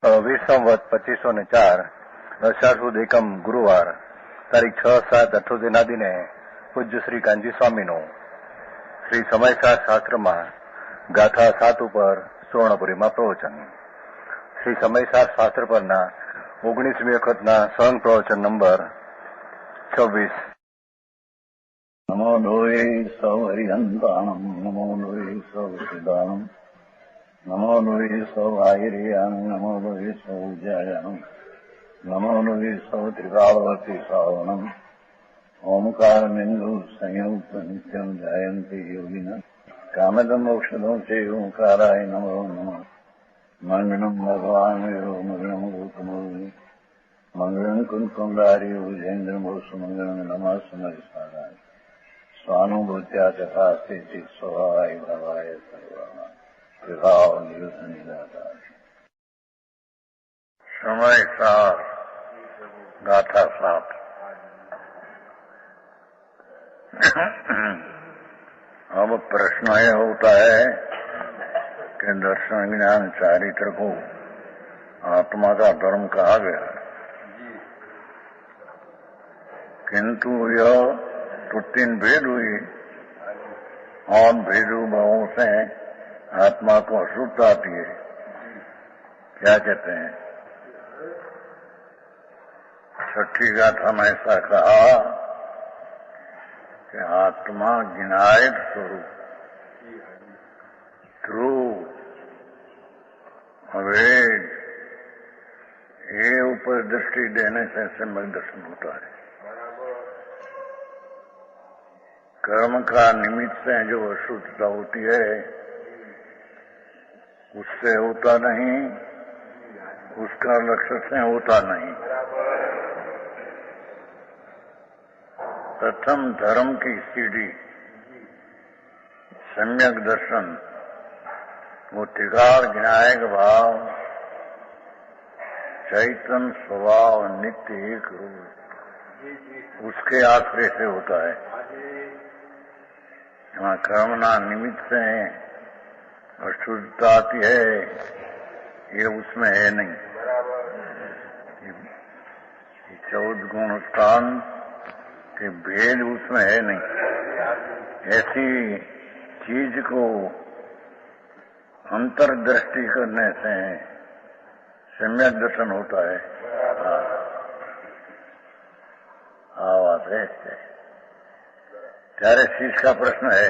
વીર સંવત 2504 અષાઢ સુદ એકમ ગુરુવાર તારીખ 6/7/78 દિને પૂજ્ય શ્રી કાનજી સ્વામીનું શ્રી સમયસાર શાસ્ત્રમાં ગાથા 7 ઉપર સુવર્ણપુરીમાં પ્રવચન. શ્રી સમયસાર શાસ્ત્ર પરના 19મી વખતના સહંગ પ્રવચન નંબર 26. નમો લોહે સૌ હરિહંતાણમ નમો લોહે સૌ સિદ્ધાણમ નમો લોહે સૌ આહિર્યાન નમો લોહે સૌ જયાનમ નમો લોહે સૌ ત્રિકાળવતી શ્રાવણમ ઓમકાર બિંદુ સંયુક્ત નિત્યમ જાયંતી યોગિન કામદમ મોક્ષદમ સે ઓંકારાય નમો નમઃ. મંગળમ ભગવાન વિરો મંગળમ ગૌતમોર્મિ મંગળમ કુંકુંડારી ભુજેન્દ્ર મોક્ષ મંગળમ નમઃ સમરિસારાય સ્વાનુભૂત્યા તથા સ્થિતિ સ્વભાવાય ભવાય સર્વા વિભાવ નિયુત નિરાકાર. समयसार गाथा 7. अब प्रश्न यह होता है कि दर्शन ज्ञान चारित्र को आत्मा का धर्म कहा गया है, किंतु यह तो 3 भेद हुई और भेदों भावों से आत्मा को अशुद्ध आती है. क्या कहते हैं? 6ठी गाथा में ऐसा कहा कि आत्मा ज्ञायक स्वरूप ध्रुव अवेद ये ऊपर दृष्टि देने से सम्यक दर्शन होता है. कर्म का निमित्त से जो अशुद्धता होती है उससे होता नहीं, उसका लक्ष्य से होता नहीं. प्रथम धर्म की सीढ़ी सम्यक दर्शन, वो त्रिकाल ज्ञायक भाव, चैतन्य स्वभाव, नित्य एक रूप, उसके आश्रय से होता है. वहाँ कर्मना निमित्त से अशुद्धता आती है, ये उसमें है नहीं. 14 गुण स्थान के भेद उसमें है नहीं. ऐसी चीज को अंतर्दृष्टि करने से सम्यक दर्शन होता है. बात है. ત્યારે શીશ का प्रश्न है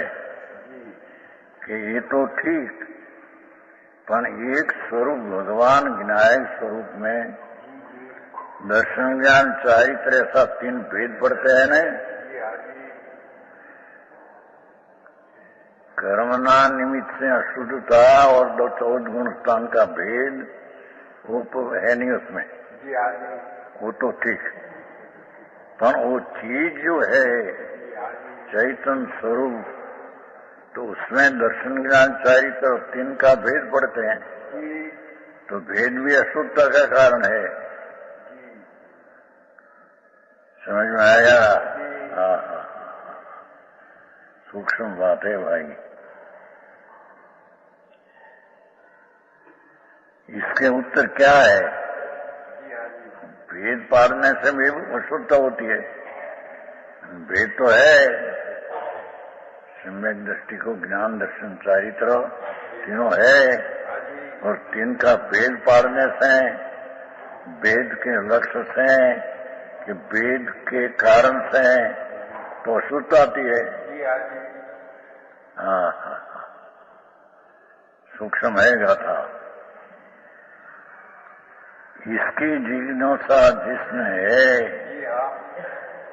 कि ये तो ठीक, पर एक स्वरूप भगवान विनायक स्वरूप में दर्शन ज्ञान चारित्र ऐसा 3 भेद पड़ते हैं न. कर्मना निमित्त से अशुद्धता और 14 गुण स्थान का भेद वो है नहीं उसमें, वो तो ठीक. पर वो चीज जो है चैतन्य स्वरूप, तो उसमें दर्शन ज्ञान चारित्र 3 का भेद पड़ते हैं. तो भेद भी अशुद्धता का कारण है. समझ में आया? सूक्ष्म बात है भाई. इसके उत्तर क्या है? भेद पाड़ने से भी अशुद्धता होती है. भेद तो है, सम्यक दृष्टि को ज्ञान दर्शन चारित्र तीनों है, और 3 का भेद पाड़ने से, भेद के लक्ष्य से, कि भेद के कारण से तो अशुद्धता आती है. सूक्ष्म है गाथा. इसकी जिज्ञासा जिसमें है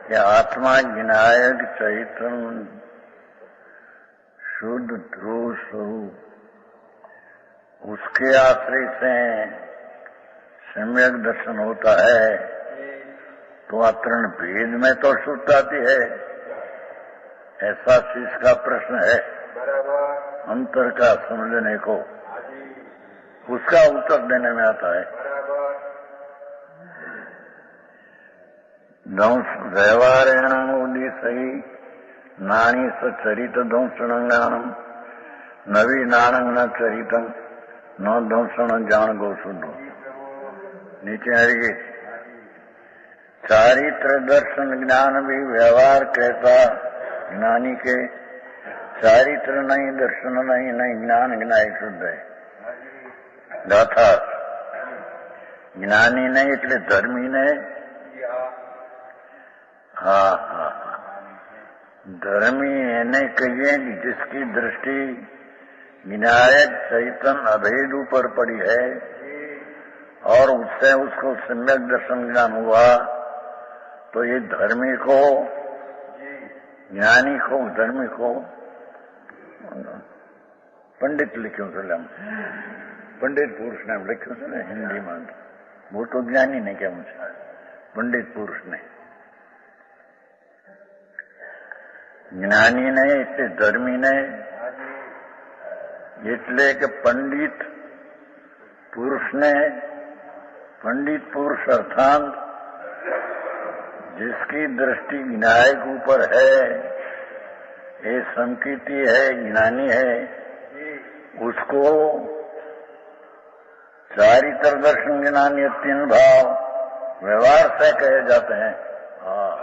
कि आत्मा विनायक चैतन्य शुद्ध ध्रुव स्वरूप, उसके आश्रय से सम्यक दर्शन होता है, तो आत्रण भेद में तो शुद्ध आती है. ऐसा चीज का प्रश्न है अंतर का समझने को, उसका उत्तर देने में आता है. दंश व्यवहारेण उद्देश्य नाणी सचरित दंशणंगानम नवी नाणं न चरितम न दंशण जान गो सुनो. नीचे हरिए चारित्र दर्शन ज्ञान भी व्यवहार कहता ज्ञानी के चारित्र नहीं दर्शन नहीं नहीं ज्ञान ज्ञाय शुद्ध है गाथा ज्ञानी नहीं એટલે ધર્મી ને हाँ हाँ धर्मी એને कहिए कि जिसकी दृष्टि विनायक चैतन अभेद ऊपर पड़ी है और उससे उसको सम्यक दर्शन ज्ञान हुआ तो ये धर्मी को ज्ञानी को धर्मी को पंडित लिख्यो છે पंडित पुरुष ने लिख्यो છે हिंदी में वो तो ज्ञानी ने क्या मुझे पंडित पुरुष ने જ્ઞાની ને એટલે ધર્મી ને એટલે કે पंडित पुरुष ने पंडित पुरुष अर्थात जिसकी दृष्टि विनायक ऊपर है ये संकीर्ति है ज्ञानी है उसको चारित्र दर्शन ज्ञानी तीन भाव व्यवहार से कहे जाते हैं। हाँ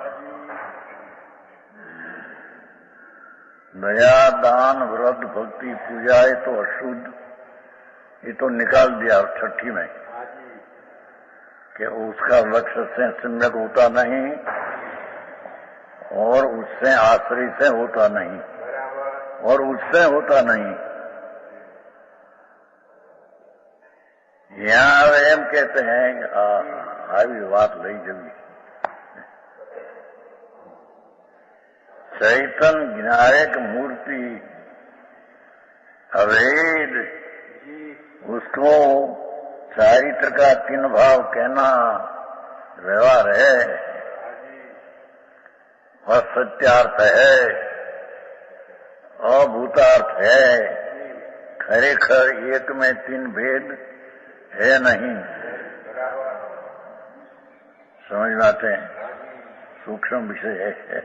दया दान व्रत भक्ति पूजा ये तो अशुद्ध ये तो निकाल दिया छठी में कि उसका लक्ष्य से सम्यक होता नहीं और उससे आश्रय से होता नहीं और उससे होता नहीं। यहाँ एम कहते हैं આવી વાત લઈ જવી चैतन विनायक मूर्ति अभेद उसको चारित्र का तीन भाव कहना व्यवहार है और सत्यार्थ है अभूतार्थ है खरेखर एक में तीन भेद है नहीं। समझ में आते हैं सूक्ष्म विषय है।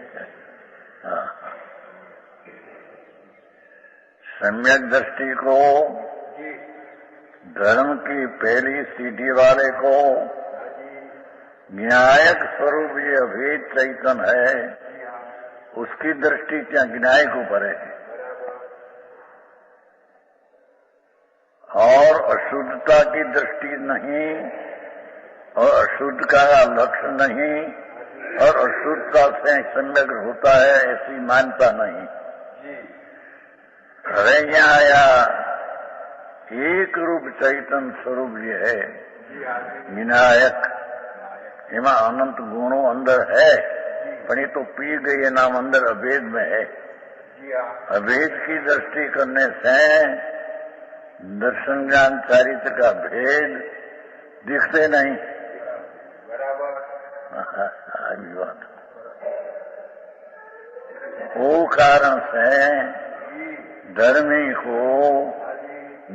सम्यक दृष्टि को धर्म की पहली सीढ़ी वाले को न्यायक स्वरूप ये अभेद चैतन है उसकी दृष्टि क्या विनायक ऊपर है और अशुद्धता की दृष्टि नहीं और अशुद्ध का लक्ष्य नहीं और अशुद्धता से सम्यक होता है ऐसी मान्यता नहीं। હવે यहाँ आया एक रूप चैतन स्वरूप ये है विनायक एमा अनंत गुणों अंदर है पर ये तो पी गए नाम अंदर अभेद में है। अभेद की दृष्टि करने से दर्शन ज्ञान चारित्र का भेद दिखते नहीं। बात वो कारण से धर्मी को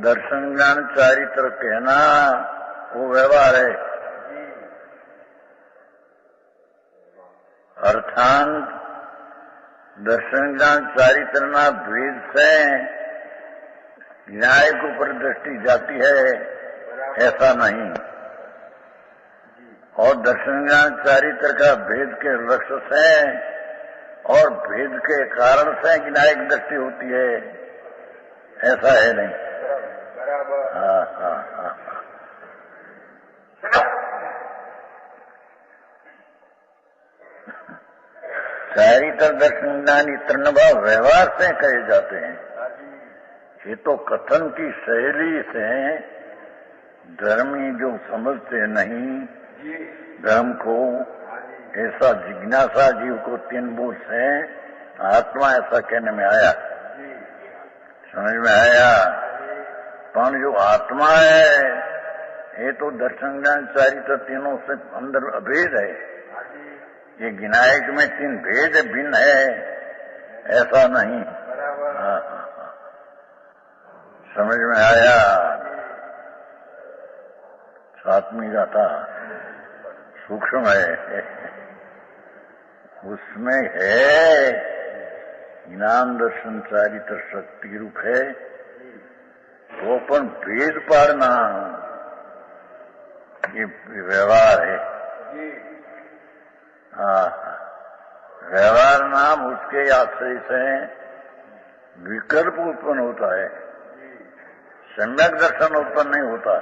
दर्शन ज्ञान चारित्र कहना वो व्यवहार है अर्थात दर्शन ज्ञान चारित्र ना भेद से न्याय को ऊपर दृष्टि जाती है ऐसा नहीं और दर्शन ज्ञान चारित्र का भेद के लक्ष्य से और भेद के कारण से न्यायिक दृष्टि होती है ऐसा है नहीं। हाँ हाँ हाँ चारित्र दर्शन ज्ञानी तीन भाव व्यवहार से कहे जाते हैं। ये तो कथन की शैली से धर्मी जो समझते नहीं धर्म को ऐसा जिज्ञासा जीव को तीन बोध से आत्मा ऐसा कहने में आया समझ में आया पर जो आत्मा है ये तो दर्शन ज्ञान चारित्र तीनों से अंदर अभेद है ये विनायक में तीन भेद भिन्न है ऐसा नहीं। समझ में आया सातवीं गाथा सूक्ष्म है उसमें है ज्ञान दर्शन चारित्र शक्ति रूप है तो अपन भेद पाड़ना ये व्यवहार है। व्यवहार नाम उसके आश्रय से विकल्प उत्पन्न होता है, सम्यक दर्शन उत्पन्न नहीं होता।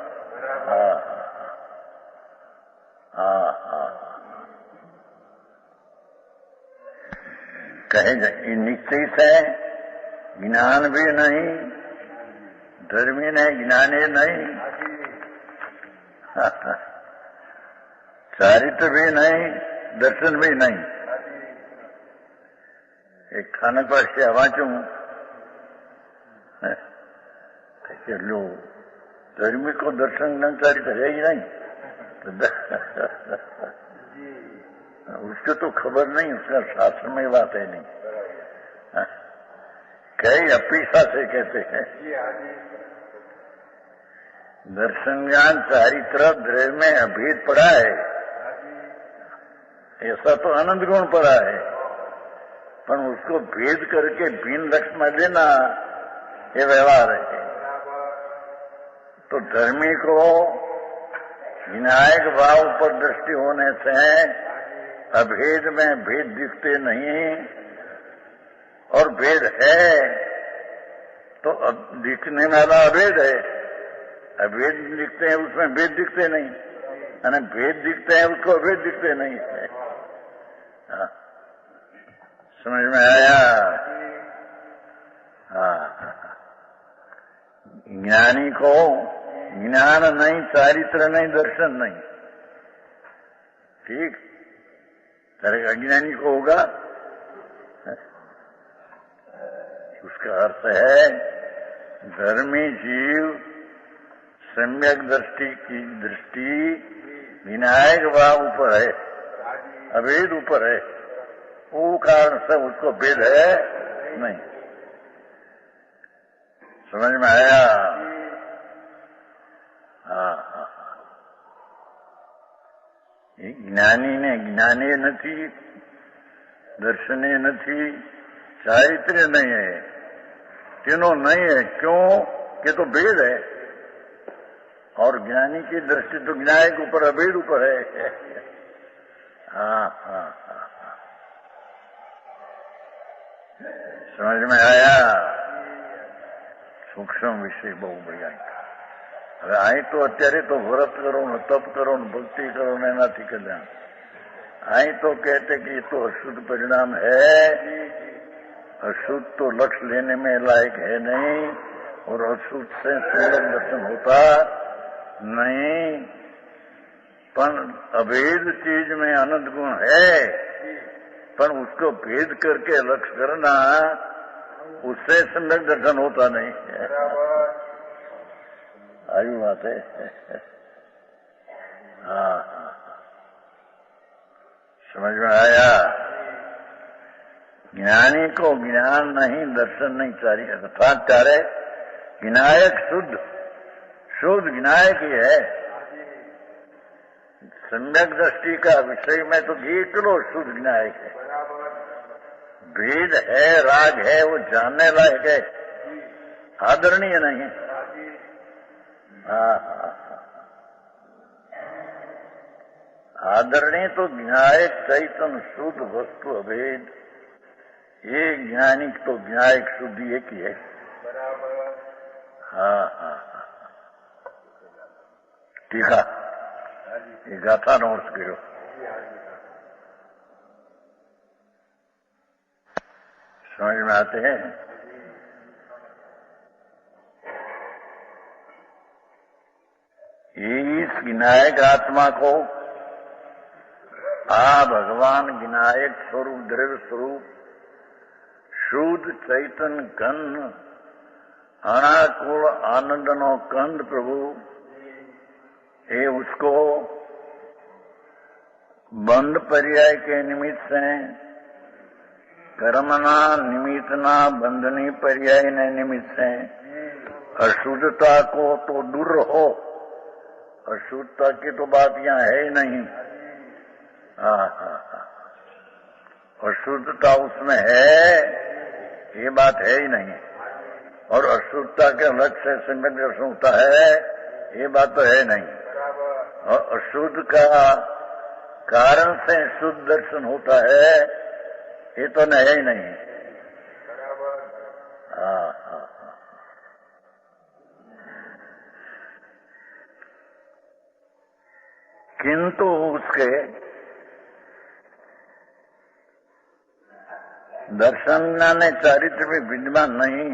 कहे निश्चय से ज्ञान भी नहीं, धर्मी नहीं, ज्ञानी नहीं, चारित्र भी नहीं, दर्शन भी नहीं। एक खाने पर से वाचू लो, धर्मी को दर्शन न चारित्र है ही नहीं, उसको तो खबर नहीं, उसका शास्त्र में बात है नहीं। कई अपीसा से कहते हैं दर्शन ज्ञान चारित्र द्रव्य में अभेद पड़ा है, ऐसा तो आनंद गुण पड़ा है, पर उसको भेद करके भिन्न लक्ष्य में देना ये व्यवहार है। तो धर्मी को विनायक भाव पर दृष्टि होने से अभेद में भेद दिखते नहीं, और भेद है तो दिखने वाला अभेद है, अभेद दिखते हैं उसमें भेद दिखते नहीं, यानी भेद दिखते हैं उसको अभेद दिखते नहीं है। समझ में आया? ज्ञानी को ज्ञान नहीं, चारित्र नहीं, दर्शन नहीं, ठीक। तरह अज्ञानी को होगा, उसका अर्थ है धर्मी जीव सम्यक दृष्टि की दृष्टि विनायक भाव ऊपर है, अभेद ऊपर है, वो कारण से उसको भेद है नहीं। समझ में आया? જ્ઞાની ને જ્ઞાને નથી, દર્શને નથી, ચારિત્ર્ય नहीं है, तीनों नहीं है। क्यों? कि तो भेद है, और ज्ञानी की दृष्टि तो ज्ञान के ऊपर अभेद ऊपर है। समझ में आया? सूक्ष्म विषय बहु बढ़िया। હવે અહીં તો અત્યારે તો વ્રત કરો ને તપ કરો ને ભક્તિ કરો ને એનાથી કલ્યાણ। અહીં तो कहते कि ये तो अशुद्ध परिणाम है, अशुद्ध तो लक्ष्य लेने में लायक है नहीं, और अशुद्ध से सुलभ दर्शन होता नहीं। पर अभेद चीज में आनंद गुण है, पर उसको भेद करके लक्ष्य करना, उससे सम्यक दर्शन होता नहीं है। आई बात है। समझ में आया? ज्ञानी को ज्ञान नहीं, दर्शन नहीं चाहिए, अर्थात चारे विनायक शुद्ध, शुद्ध विनायक ही है। सम्यक दृष्टि का विषय में तो एक लो शुद्ध विनायक है। भेद है, राग है, वो जानने लायक है, आदरणीय नहीं। आदरणीय तो विनायक चैतन्य शुद्ध वस्तु अभेद, ये ज्ञानी तो विनायक शुद्धि एक ही है। ठीक है, ये गाथा नोट्स करो। समझ में आते हैं? इस विनायक आत्मा को भगवान विनायक स्वरूप, द्रव्य स्वरूप, शुद्ध चैतन्य कंद, अनाकुल आनंद नो कंद प्रभु, ये उसको बंद पर्याय के निमित्त से, कर्मना निमित्तना बंधनी पर्याय ने निमित्त से अशुद्धता को तो दूर रहो। अशुद्धता की तो बात यहाँ है ही नहीं। अशुद्धता उसमें है, ये बात है ही नहीं। और अशुद्धता के लक्ष्य से सम्यक दर्शन होता है, ये बात तो है नहीं। और अशुद्ध का कारण से शुद्ध दर्शन होता है, ये तो है ही नहीं। हाँ हाँ। किंतु उसके दर्शन ज्ञान चारित्र में विद्यमान नहीं।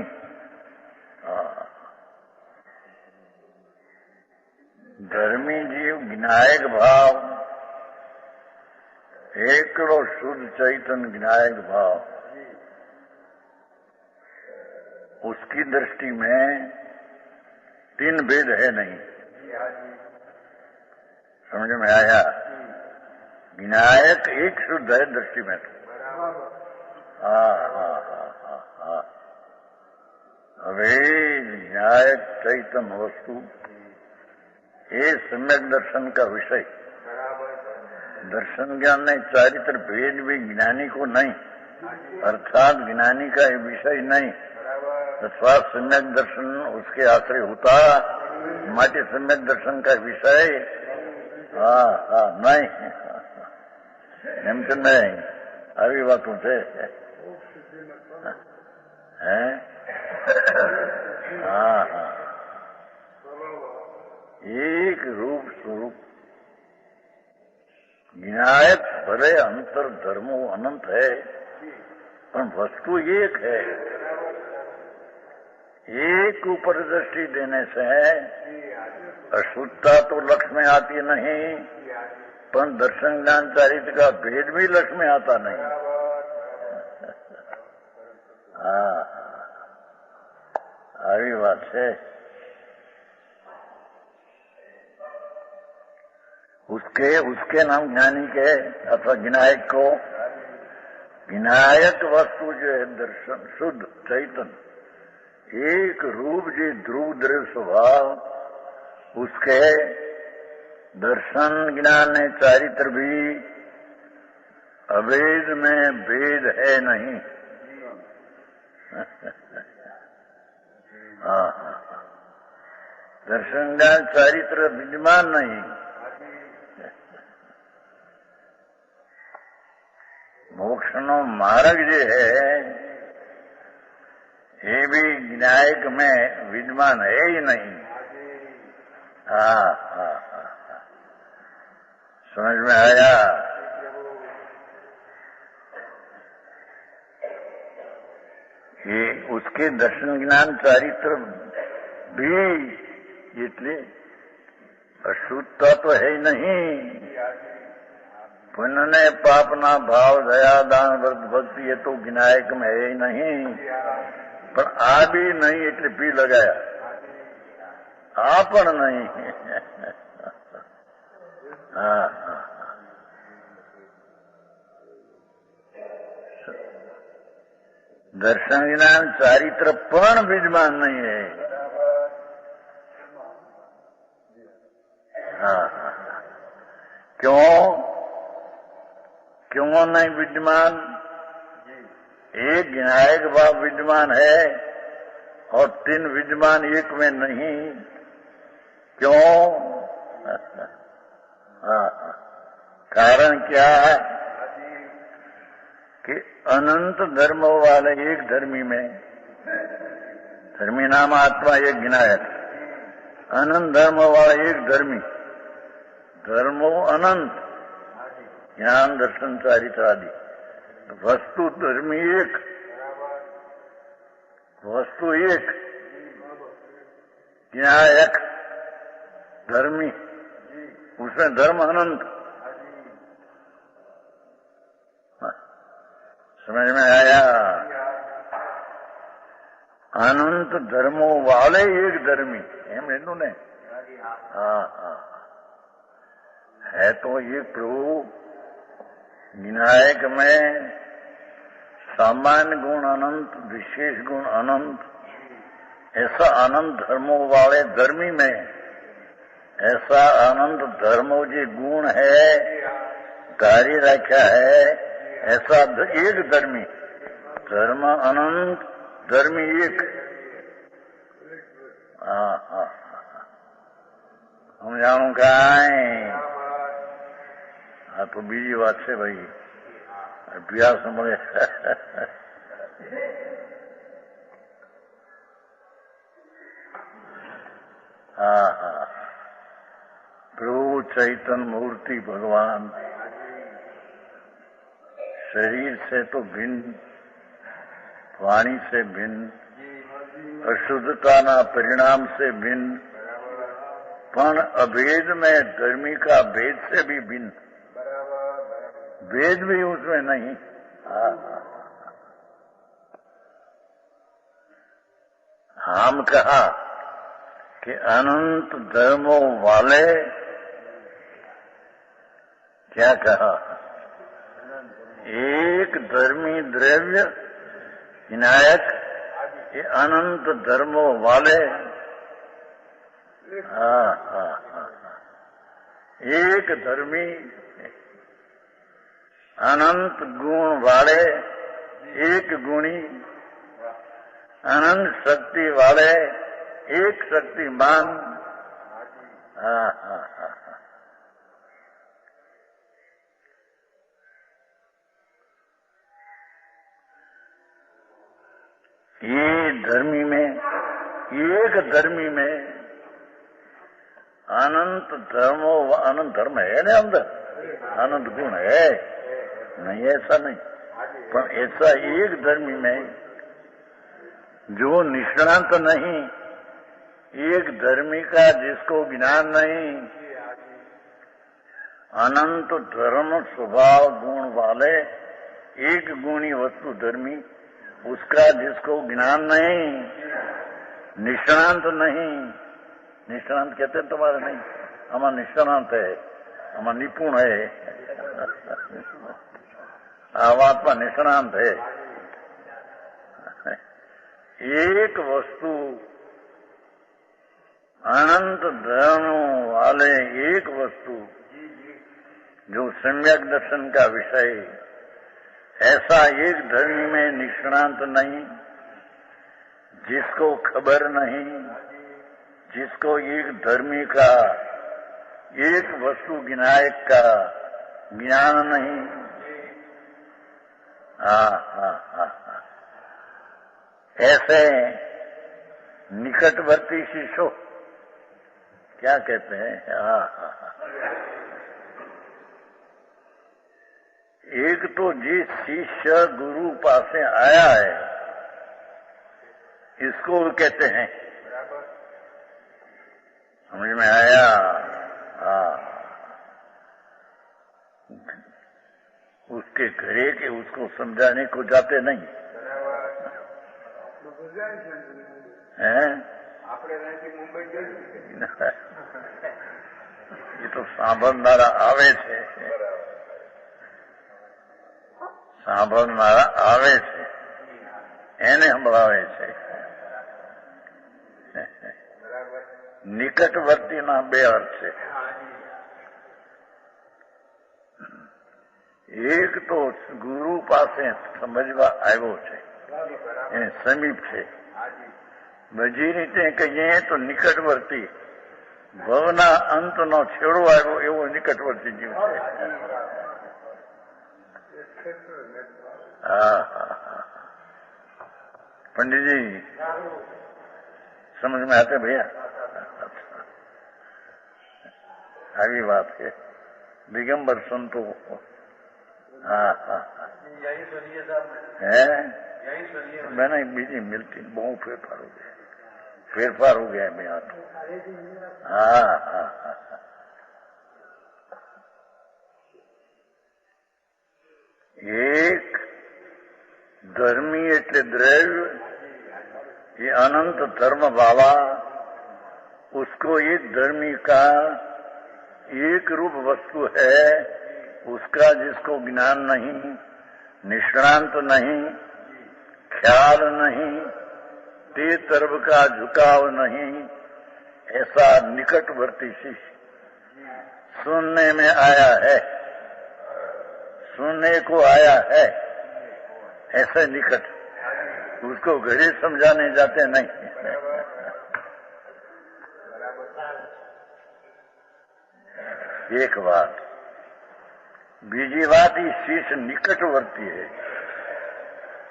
धर्मी जीव विनायक भाव, एकड़ो शुद्ध चैतन्य विनायक भाव, उसकी दृष्टि में तीन भेद है नहीं। समझ में आया? विनायक एक शुद्ध है दृष्टि में तो। अवेद विनायक चैतन्य वस्तु, ये सम्यक दर्शन का विषय। दर्शन ज्ञान ने चारित्र भेद भी ज्ञानी को नहीं, अर्थात ज्ञानी का ये विषय नहीं। अथवा सम्यक दर्शन उसके आश्रय होता, माटे सम्यक दर्शन का विषय नहीं। एम तो नहीं, આવી વાતો છે। हाँ हाँ, एक रूप स्वरूप विनायक भले अंतर धर्मो अनंत है, पर वस्तु एक है। एक ऊपर दृष्टि देने से अशुद्धता तो लक्ष्य में आती नहीं, पर दर्शन ज्ञान चारित्र का भेद भी लक्ष्य में आता नहीं। हाँ, આવી વાત છે। उसके नाम ज्ञानी के अथवा विनायक को, विनायक वस्तु जो है दर्शन शुद्ध चैतन्य, एक रूप जो ध्रुव द्रव्य स्वभाव, उसके दर्शन ज्ञान चारित्र भी अवेद में भेद है नहीं। दर्शन ज्ञान चारित्र विद्यमान नहीं। मोक्षनो मार्ग जो है ये भी विनायक में विद्यमान है ही नहीं। समझ में आया? ये उसके दर्शन ज्ञान चारित्र भी इतने अशुद्धता तो है ही नहीं। पुण्य पापना भाव दया दान व्रत भक्ति ये तो विनायक में है ही नहीं। पर आ भी नहीं એટલે भी लगाया, आ पण नहीं। दर्शन ज्ञान चारित्र पण विद्यमान नहीं है। क्यों नहीं विद्यमान? एक विनायक भाव विद्यमान है और तीन विद्यमान एक में नहीं। क्यों? कारण क्या है कि अनंत धर्मों वाले एक धर्मी में, धर्मी नाम आत्मा एक विनायक, अनंत धर्मों वाला एक धर्मी, धर्मो अनंत, ज्ञान दर्शन चारित्र आदि, वस्तु धर्मी एक, वस्तु एक, विनायक धर्मी, उसमें धर्म अनंत। समझ में आया? अनंत धर्मों वाले एक धर्मी एम इन्होंने है तो ये प्रभु विनायक में सामान्य गुण अनंत, विशेष गुण अनंत, ऐसा अनंत धर्मों वाले धर्मी में ऐसा अनंत धर्मों जो गुण है धारी रखा है, ऐसा एक धर्मी, धर्म अनंत धर्मी एक। સમજાણું કાંઈ આ તો બીજી વાત છે ભાઈ, અભ્યાસ મળે. હા હા, प्रभु चैतन्य मूर्ति भगवान शरीर से तो भिन्न, वाणी से भिन्न, अशुद्धता परिणाम से भिन्न, पण अभेद में धर्मी का भेद से भी भिन्न, भेद भी उसमें नहीं. हम कहा कि अनंत धर्मों वाले, क्या कहा, एक धर्मी द्रव्य विनायक, ये अनंत धर्मों वाले. एक धर्मी, अनंत गुण वाले, एक गुणी, अनंत शक्ति वाले, एक शक्तिमान. ये धर्मी में, एक धर्मी में अनंत धर्मों, अनंत धर्म है ना अंदर, अनंत गुण है, नहीं ऐसा नहीं, पर ऐसा एक धर्मी में जो निष्णांत नहीं, एक धर्मी का जिसको ज्ञान नहीं, अनंत धर्म स्वभाव गुण वाले एक गुणी वस्तु धर्मी, उसका जिसको ज्ञान नहीं, निष्णांत नहीं, निष्णांत कहते हैं तुम्हारे नहीं, हमारा निष्णांत है, हमारा निपुण है, आत्मा निष्णांत है. एक वस्तु अनंत धर्मों वाले एक वस्तु जो सम्यक दर्शन का विषय, ऐसा एक धर्मी में निष्णांत नहीं, जिसको खबर नहीं, जिसको एक धर्मी का, एक वस्तु विनायक का ज्ञान नहीं. ऐसे निकटवर्ती शिष्य क्या कहते हैं. एक तो जिस शिष्य गुरु पासे आया है, इसको कहते हैं, समझ में आया. उसके घरे के उसको समझाने को जाते नहीं हैं. ये तो સાંભળનારા આવે છે, સાંભળનારા આવે છે, એને સંભળાવે છે. નિકટવર્તીના બે અર્થ છે. એક તો ગુરુ પાસે સમજવા આવ્યો છે, એને સમીપ છે. બીજી રીતે કહીએ તો નિકટવર્તી, ભવના અંતનો છેડો આવ્યો એવો નિકટવર્તી જીવ છે. पंडित जी समझ में आते भैया. आगे बात है दिगंबर संतो. है मैंने बीजी मिलती बहुत फेरफार हो गया मैं यहाँ तो. एक धर्मी એટલે द्रव्य, ये अनंत धर्म वाला, उसको एक धर्मी का एक रूप वस्तु है, उसका जिसको ज्ञान नहीं, निष्णांत नहीं, ख्याल नहीं, ते तरफ का झुकाव नहीं, ऐसा निकटवर्ती शिष्य सुनने में आया है, सुनने को आया है, ऐसे निकट, उसको घरे समझाने जाते नहीं. एक बात। बीजी बात, ये शीश निकटवर्ती है।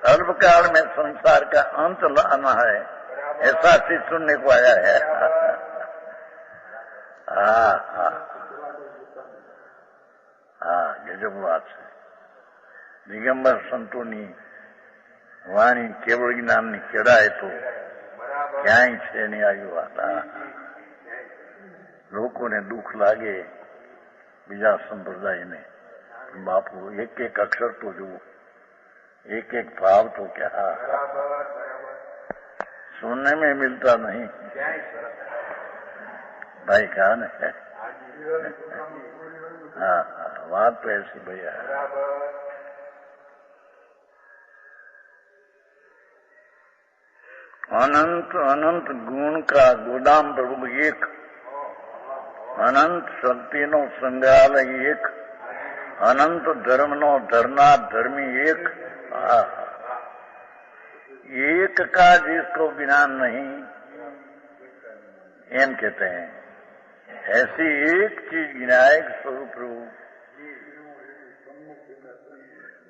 अल्पकाल में संसार का अंत लाना है, ऐसा चीज सुनने को आया है। गजब बात है। दिगंबर संतोनी वाणी केवल ज्ञाननी केड़ाए तो ક્યાંય છે નહીં આવી વાત। લોકોને દુઃખ લાગે બીજા સંપ્રદાયને, બાપુ એક એક અક્ષર તો જુઓ, एक एक भाव तो क्या सुनने में मिलता नहीं। भाई कहान है। हाँ, बात तो ऐसी भैया है। अनंत अनंत गुण का गोदाम प्रभु एक, अनंत शक्ति नो संग्रहालय एक, अनंत धर्म नो धरनार धर्मी एक। एक का जिसको ज्ञान नहीं एम कहते हैं, ऐसी एक चीज विनायक स्वरूप प्रभु,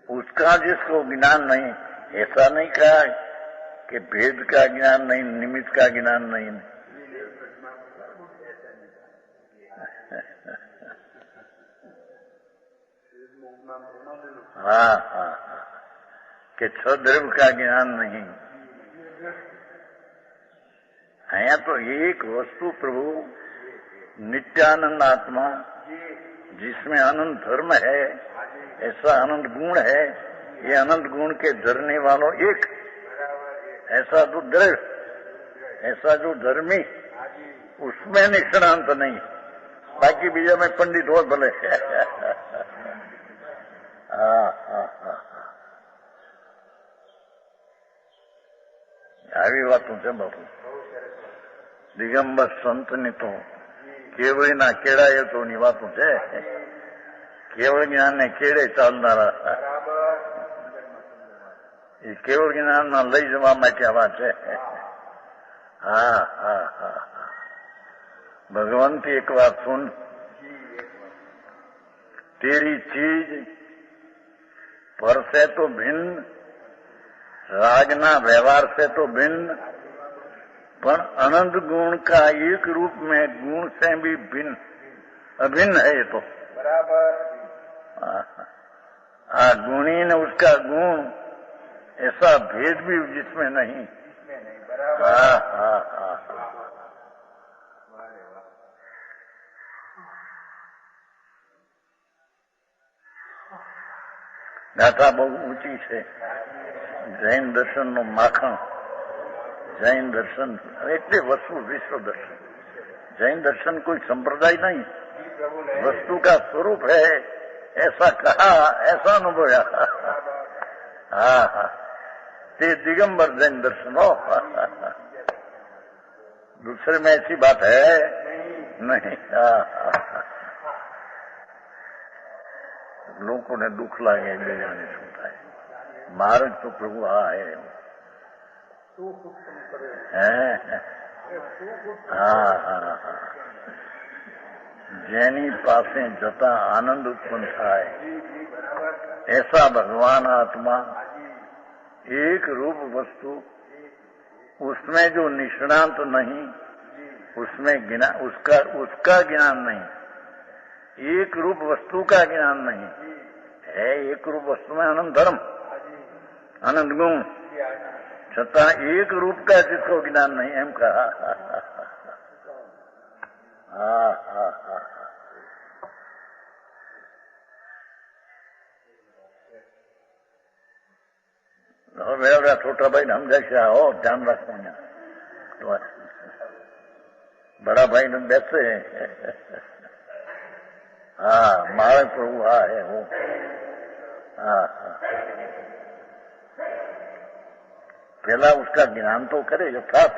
उसका जिसको ज्ञान नहीं, ऐसा नहीं कहा कि भेद का ज्ञान नहीं, निमित्त का ज्ञान नहीं। हाँ, कि छद्रव्य का ज्ञान नहीं। है तो एक वस्तु प्रभु नित्यानंद आत्मा, जिसमें अनंत धर्म है, ऐसा अनंत गुण है। ये अनंत गुण के धरने वालों एक, ऐसा जो दृढ़, ऐसा जो धर्मी, उसमें निष्णांत नहीं। बाकी बीजा में पंडित हो भले। આવી વાતો છે બાપુ। દિગંબર સંતની તો કેવળીના કેળાએ તો ની વાતો છે। કેવળ જ્ઞાનને કેળે ચાલનારા, એ કેવળ જ્ઞાનમાં લઈ જવા માટે આ વાત છે। ભગવંતી એક વાત સુન, तेरी चीज पर से तो भिन्न, रागना व्यवहार से तो भिन्न, पर अनंत गुण का एक रूप में गुण से भी भिन्न, अभिन्न है ये तो बराबर। गुणी ने उसका गुण, ऐसा भेद भी जिसमें नहीं। गाथा बहुत ऊंची है। जैन दर्शन नो माखण, जैन दर्शन એટલે वस्तु विश्व दर्शन। जैन दर्शन कोई संप्रदाय नहीं, वस्तु का स्वरूप है, ऐसा कहा, ऐसा अनुभव। ते दिगंबर जैन दर्शन हो। दूसरे में ऐसी बात है नहीं। लोगों ने दुख लागे बेजाने सुनता है। मार्ग तो प्रभु है। જેની પાસે જતા આનંદ ઉત્પન્ન થાય, ऐसा भगवान आत्मा एक रूप वस्तु, उसमें जो निष्णांत नहीं, उसमें उसका ज्ञान नहीं, एक रूप वस्तु का ज्ञान नहीं है। एक रूप वस्तु में अनंत धर्म, अनंत गुण, छता एक रूप का जिसको ज्ञान नहीं, एम कहा। मेरा छोटा भाई हम जैसे हो ध्यान रखो, तो बड़ा भाई ने बैठे। मारे प्रभु है वो। पहला उसका ज्ञान तो करे यथार्थ,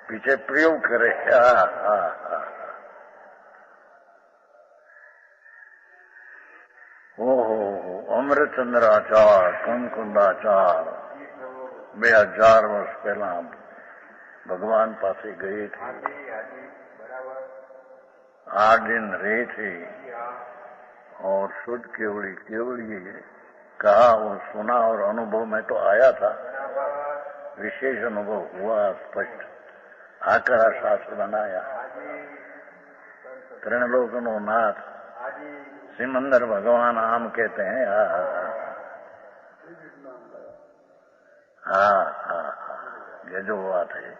पीछे प्रयोग करे। ओहो अमृतचंद्राचार, कंकुंडाचार 2000 વર્ષ પહેલા ભગવાન પાસે ગયે थे। 8 दिन रहे थे और शुद्ध केवली कहा और सुना और अनुभव में तो आया था, विशेष अनुभव हुआ, स्पष्ट आकर शास्त्र बनाया। त्रिलोकनो नाथ सिमंदर भगवान आम कहते हैं। ये जो बात है,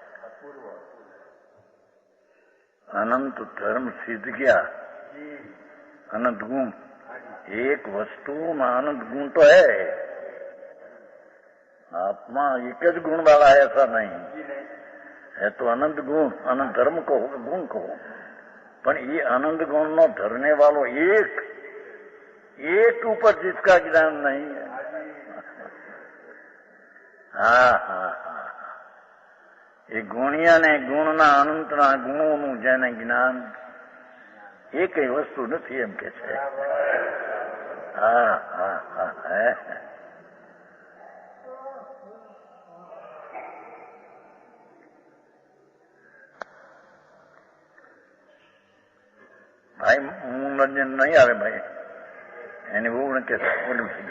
अनंत धर्म सिद्ध किया, अनंत गुण, एक वस्तु में अनंत गुण तो है, आत्मा एक ज गुण वाला है ऐसा नहीं है, तो अनंत गुण, अनंत धर्म को गुण को, पर ये अनंत गुण नो धरने वालों एक ऊपर जिसका ज्ञान नहीं है। એ ગુણિયાને ગુણના અનંતના ગુણોનું જેને જ્ઞાન, એ કઈ વસ્તુ નથી એમ કે છે। ભાઈ મનોરંજન નહીં આવે ભાઈ, એની બહુ કે બોલું છું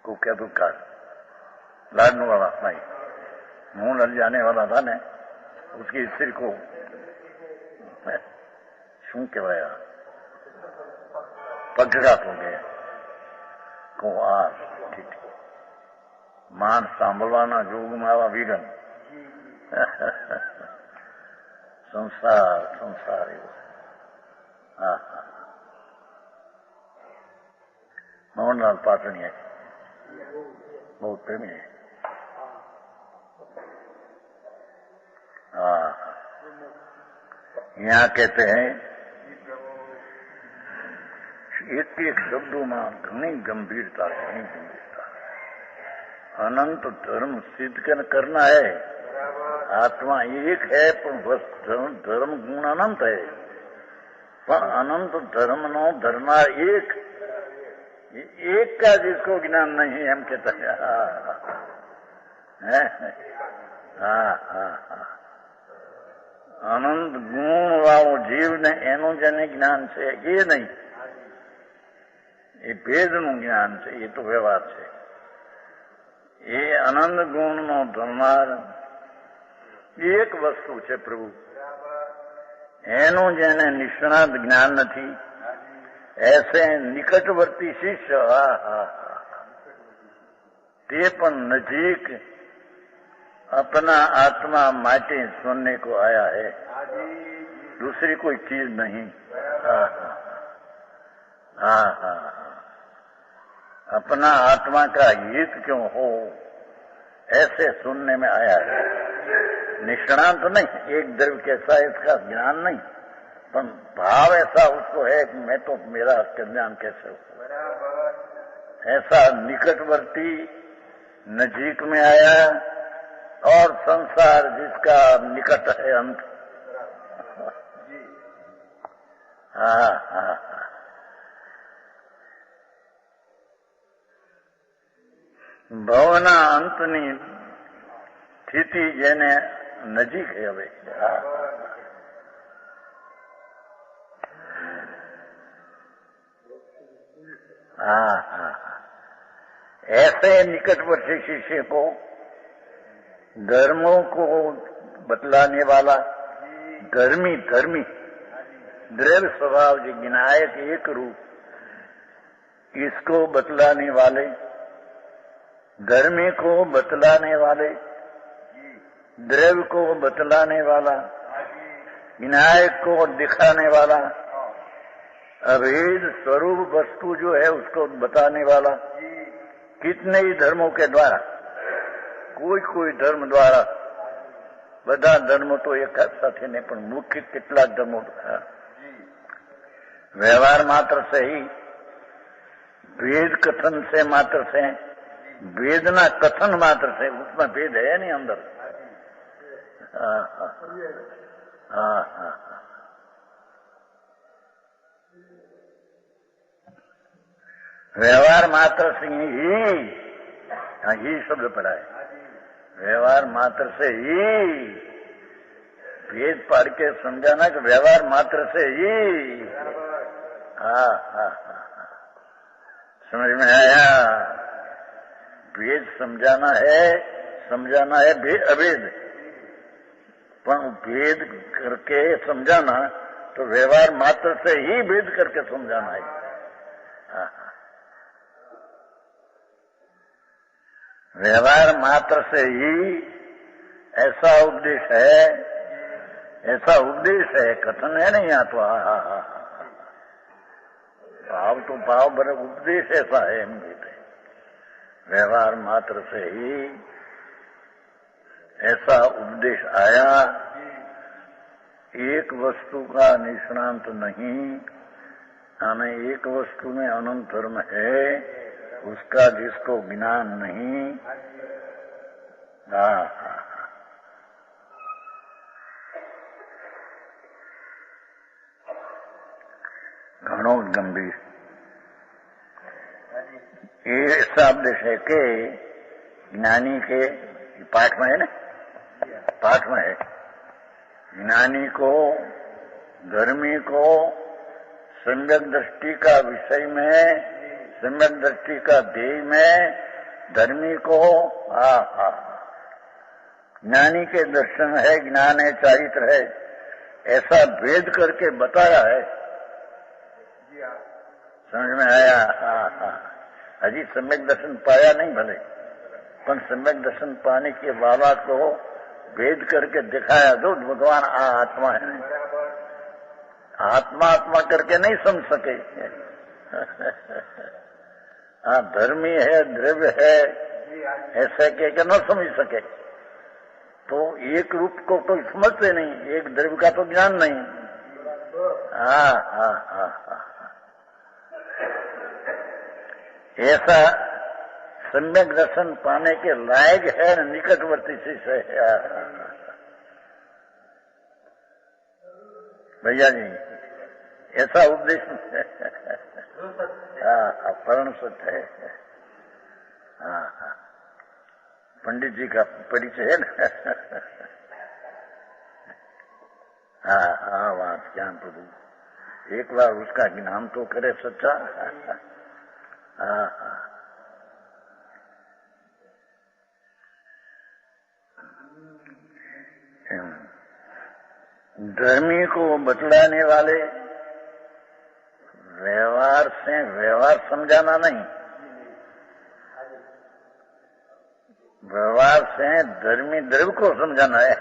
को क्या दुख लाडने वाला भाई मुंह लग जाने वाला था ने, उसकी स्त्री को शू कहवाया, पगड़ाट हो गया को ठीक मान सांभळवाना जोग में आवा विघन संसार एवं। मोहनलाल पाटणिया बहुत प्रेमी है। यहाँ कहते हैं एक एक शब्दों में घनी गंभीरता, अनंत धर्म सिद्ध करना है। आत्मा एक है पर बस धर्म गुण अनंत है, पर अनंत धर्म नो धरना एक का जिसको ज्ञान नहीं है हम कहते हैं। अनंत गुण वालो जीव ने एनु जेने ज्ञान से ये नहीं, ये भेद नु ज्ञान से, ये तो व्यवहार से। ये अनंत गुण नो धरनार एक वस्तु है प्रभु, एनु जेने निष्णात ज्ञान नहीं, ऐसे निकटवर्ती शिष्य ते पण नजीक अपना आत्मा माटे सुनने को आया है, दूसरी कोई चीज नहीं। अपना आत्मा का हित क्यों हो ऐसे सुनने में आया है। निष्णांत तो नहीं, एक द्रव्य कैसा इसका ज्ञान नहीं, पर भाव ऐसा उसको है कि मैं तो मेरा ज्ञान कैसे हो, ऐसा निकटवर्ती नजीक में आया और संसार जिसका निकट है अंत। भवना अंतनी स्थिति जेने नजीक है હવે। ऐसे निकटवर्ती शिष्य को धर्मों को बतलाने वाला धर्मी द्रव्य स्वभाव जो विनायक एक रूप, इसको बतलाने वाले, धर्मी को बतलाने वाले, द्रव्य को बतलाने वाला, विनायक को दिखाने वाला, अभेद स्वरूप वस्तु जो है उसको बताने वाला, कितने ही धर्मों के द्वारा, कोई धर्म द्वारा, બધા ધર્મો તો એક સાથે नहीं, पर मुख्य કેટલાક ધર્मों व्यवहार मात्र से ही, वेद कथन से मात्र से, वेदना कथन मात्र से, उसमें भेद है नहीं अंदर। व्यवहार मात्र से ही शब्द पड़ा है, व्यवहार मात्र से ही भेद पढ़ के समझाना कि व्यवहार मात्र से ही। समझ में आया? भेद समझाना है अभेद, पर भेद करके समझाना तो व्यवहार मात्र से ही भेद करके समझाना है। व्यवहार मात्र से ही ऐसा उपदेश है, कथन है नहीं यहाँ तो। भाव तो भाव बड़े उपदेश ऐसा है हम कहते हैं। व्यवहार मात्र से ही ऐसा उपदेश आया, एक वस्तु का निष्णांत नहीं, यानी एक वस्तु में अनंत धर्म है, उसका जिसको ज्ञान नहीं। घणो गंभीर ये शब्द है कि ज्ञानी के पाठ में है ना, पाठ में है, ज्ञानी को धर्मी को सम्यक दृष्टि का विषय में, सम्यक दृष्टि का ध्येय में, धर्मी को ज्ञानी के दर्शन है, ज्ञान है, चारित्र है, ऐसा भेद करके बताया है। समझ में आया? अजी सम्यक दर्शन पाया नहीं भले, पर सम्यक दर्शन पाने के वाला को भेद करके दिखाया दो भगवान आत्मा है। आत्मा आत्मा करके नहीं समझ सके। धर्मी है, द्रव्य है, ऐसे कह के न समझ सके तो एक रूप को कोई समझते नहीं, एक द्रव्य का तो ज्ञान नहीं। ऐसा सम्यक दर्शन पाने के लायक है न निकटवर्ती से है। भैया जी ऐसा उपदेश अपहरण सत्य है। पंडित जी का परिचय है ना। बात ज्ञान प्रभु एक बार उसका ज्ञान तो करे सच्चा। धर्मी को बतलाने वाले व्यवहार से व्यवहार समझाना नहीं, व्यवहार से धर्मी द्रव्य को समझाना है।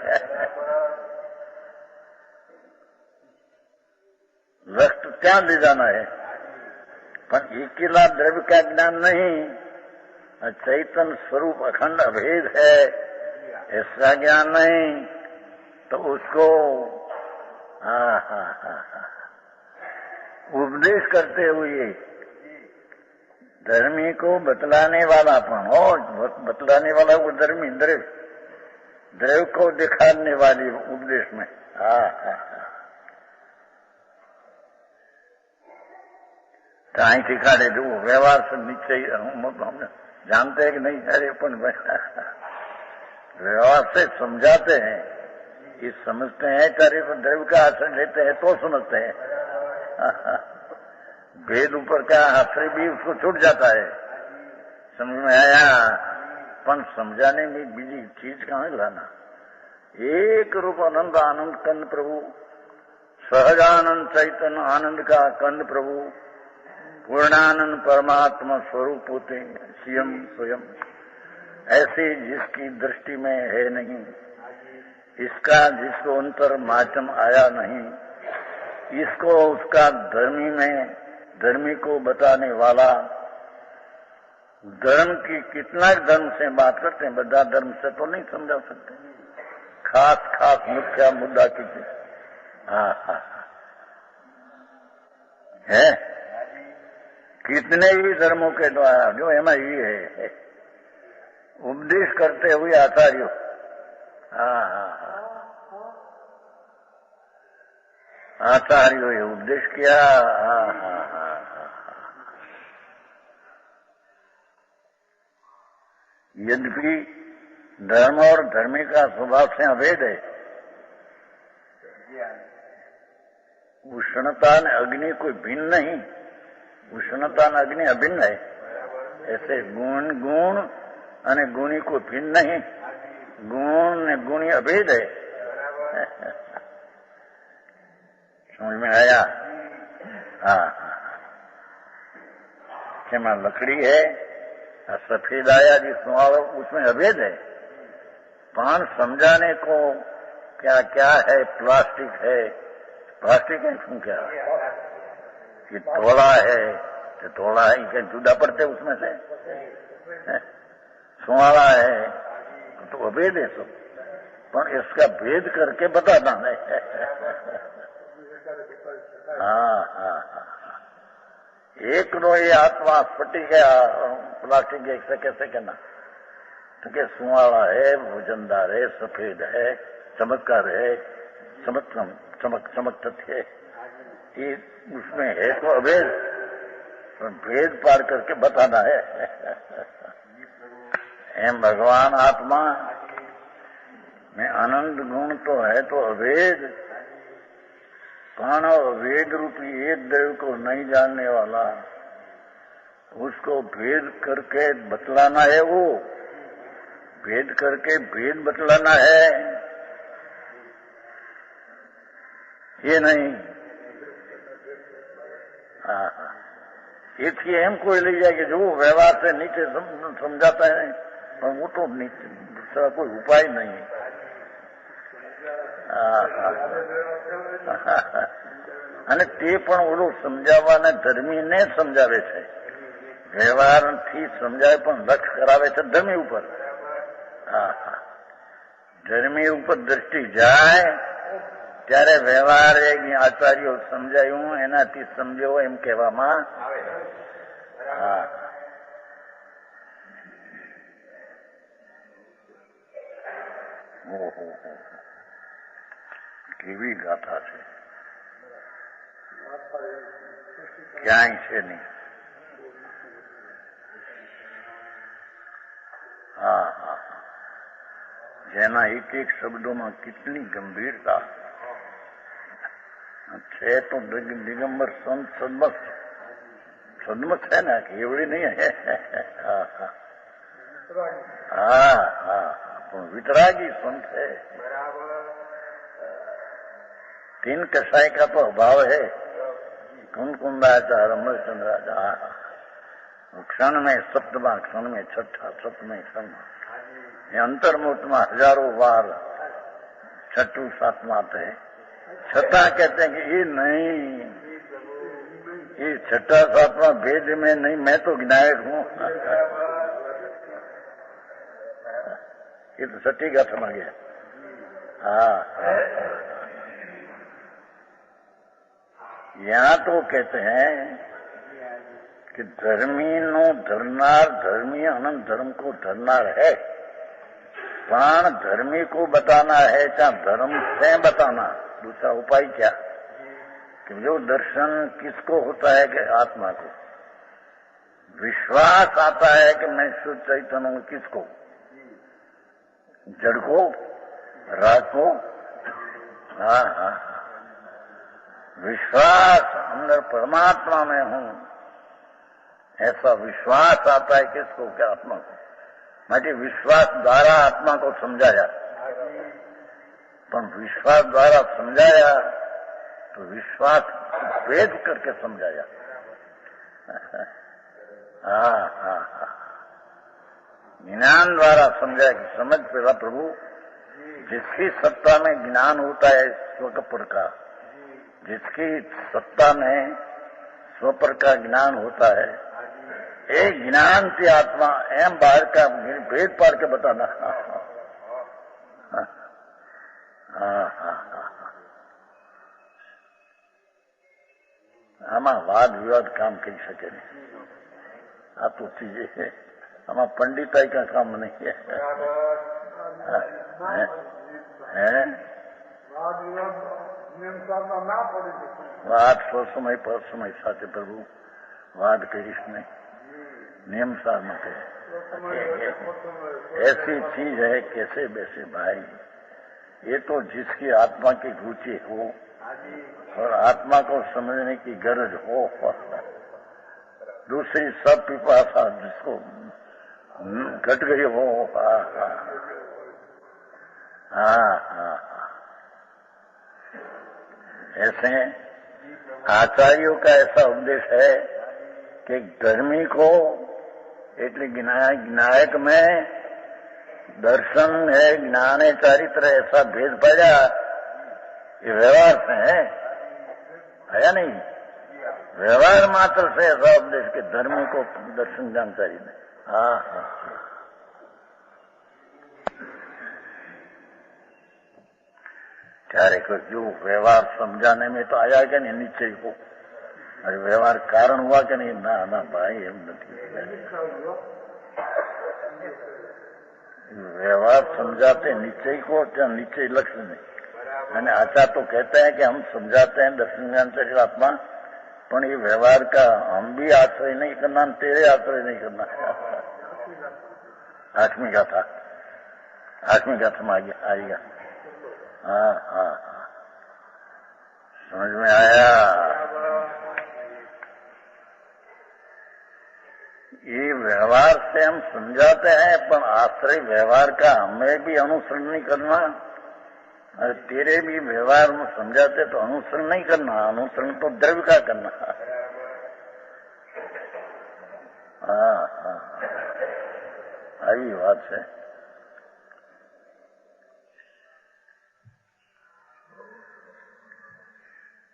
लक्ष्य क्या ले जाना है, पर अकेला द्रव्य का ज्ञान नहीं, चैतन्य स्वरूप अखंड अभेद है ऐसा ज्ञान नहीं, तो उसको उपदेश करते हुए धर्मी को बतलाने वाला और बतलाने वाला वो धर्मी द्रव्य को दिखाने वाली उपदेश में। कहीं ठिकाने दो व्यवहार से नीचे हम जानते हैं कि नहीं, अरे अपन व्यवहार से समझाते हैं, ये समझते हैं, चारे द्रव्य का आश्रय लेते हैं तो समझते हैं। भेद ऊपर का आश्रय भी उसको छूट जाता है। समझ में आया? पर समझाने में बीजी चीज कहाँ लाना। एक रूप आनंद आनंद कंद प्रभु, सहजानंद चैतन्य आनंद का कंद प्रभु, पूर्णानंद परमात्मा स्वरूप होते स्वयं ऐसे जिसकी दृष्टि में है नहीं, इसका जिसको अंतर माचम आया नहीं, इसको उसका धर्मी में धर्मी को बताने वाला। धर्म की कितना धर्म से बात करते हैं, बड़ा धर्म से तो नहीं समझा सकते, खास खास मुख्य मुद्दा किसी है। कितने ही धर्मों के द्वारा जो एम ये है उपदेश करते हुए आचार्यों आचार्यों ये उपदेश किया। यद्यपि धर्म और धर्मी का स्वभाव से अभेद है, उष्णता ने अग्नि कोई भिन्न नहीं, उष्णता ने अग्नि अभिन्न है। ऐसे गुण અને गुणी को भिन्न नहीं, गुण ने गुणी अभेद है। समझ में आया? हाँ, જેમાં लकड़ी है, सफेद आया जिसमें उसमें अभेद है। पान समझाने को क्या क्या है, प्लास्टिक है, प्लास्टिक है શું क्या, ये तोड़ा है, तो तोड़ा है, क्या जुदा पड़ते उसमें से, सुहाड़ा है, तो अभेद है सब, पर इसका भेद करके बताना है। हाँ हाँ हाँ, एक नो ये आत्मा स्फटिक है, प्लास्टिक एक से कैसे कहना, तो क्या सुहाड़ा है, वजनदार है, सफेद है, चमत्कार है, चमक तथ्य है, ये उसमें है तो अभेद, भेद पार करके बताना है। एम भगवान आत्मा में आनंद गुण तो है तो अभेद, पण अभेद रूपी एक देव को नहीं जानने वाला, उसको भेद करके बतलाना है, वो भेद करके भेद बतलाना है, ये नहीं। एथी एम कोई ले जाए कि जो व्यवहार से नीचे समझाता है, पर वो तो नीचे दूसरा कोई उपाय नहीं है। અને તે પણ ઓલું સમજાવવાને ધર્મીને સમજાવે છે, વ્યવહારથી સમજાવે પણ લક્ષ કરાવે છે ધર્મી ઉપર। ધર્મી ઉપર દ્રષ્ટિ જાય ત્યારે વ્યવહાર આચાર્યો સમજાયું એનાથી સમજ્યો એમ કહેવામાં આવે। ઓહો, કેવી ગાથા છે, ક્યાંય છે નહીં। હા હા, જેના એક એક શબ્દોમાં કેટલી ગંભીરતા છે, તો દિગંબર સંત સદમત છે ને, કે એવડી નહીં है। हाँ हाँ, वितरागी संत है। तीन कषाय का तो अभाव है, कुंदाचार अमरचंद्राचा, क्षण में सप्तमा, क्षण में छठा, सप्तमे क्षण, ये अंतर्मुक्त में हजारों बार छठू सातवा है। छठा कहते हैं कि ये नहीं, ये छठा सातवा भेद में नहीं, मैं तो विनायक हूँ। ये तो सच्ची का समझ गया। हाँ, यहाँ तो कहते हैं कि धर्मी नो धरनार धर्मी अनंत धर्म को धरनार है, प्राण धर्मी को बताना है, चाहे धर्म से बताना, दूसरा उपाय क्या, कि जो दर्शन किसको होता है, कि आत्मा को विश्वास आता है कि मैं शुद्ध चैतन्य हूं, किसको, जड़ को, राग को। हाँ हाँ, विश्वास अंदर परमात्मा में हूं, ऐसा विश्वास आता है किसको, क्या आत्मा को। માટે વિશ્વાસ દ્વારા આત્મા को સમજાયા, પણ વિશ્વાસ દ્વારા સમજાયા તો વિશ્વાસ भेद करके समझाया। हाँ हाँ हाँ, ज्ञान द्वारा समझाया कि समझ पेला प्रभु, जिसकी सत्ता में ज्ञान होता है स्वकपर का, जिसकी सत्ता में स्वपर का ज्ञान होता है, एक ज्ञान से आत्मा एम बाहर का भेद पार के बताना। આમાં વાદ વિવાદ કામ કરી શકે નહીં, આ તો ચીજે છે, આમાં પંડિતાઈ का काम नहीं है। વાત સ્વસમય પરસમય સાથે પ્રભુ વાદ કરીશ નહીં, नियम सार मत है। ऐसी चीज है कैसे वैसे भाई, ये तो जिसकी आत्मा की रुचि हो और आत्मा को समझने की गरज हो, दूसरी सब पिपासा जिसको घट गई हो। हाँ, ऐसे आचार्यों का ऐसा उपदेश है कि धर्मी को એટલે ज्ञायक में दर्शन है, ज्ञान है, चारित्र ऐसा भेद पाया, ये व्यवहार से है या नहीं? व्यवहार मात्र से ऐसा उपदेश के धर्मी को दर्शन जानकारी नहीं। हाँ, क्यारे को जो व्यवहार समझाने में तो आया कि नहीं निश्चय को, अरे व्यवहार कारण हुआ कि नहीं? ना भाई एम नहीं। व्यवहार समझाते निश्चय को, क्या निश्चय लक्ष्य नहीं। मैंने आचार्य तो कहते हैं कि हम समझाते हैं दर्शन ज्ञान चरित्र आत्मा, पर ये व्यवहार का हम भी आश्रय नहीं करना, तेरे आश्रय नहीं करना। आठवीं गाथा में आएगा। हाँ, समझ में आया? ये व्यवहार से हम समझाते हैं, पर आश्रय व्यवहार का हमें भी अनुसरण नहीं करना। अरे तेरे भी व्यवहार में समझाते तो अनुसरण नहीं करना, अनुसरण तो द्रव्य का करना। हाँ, आई बात है।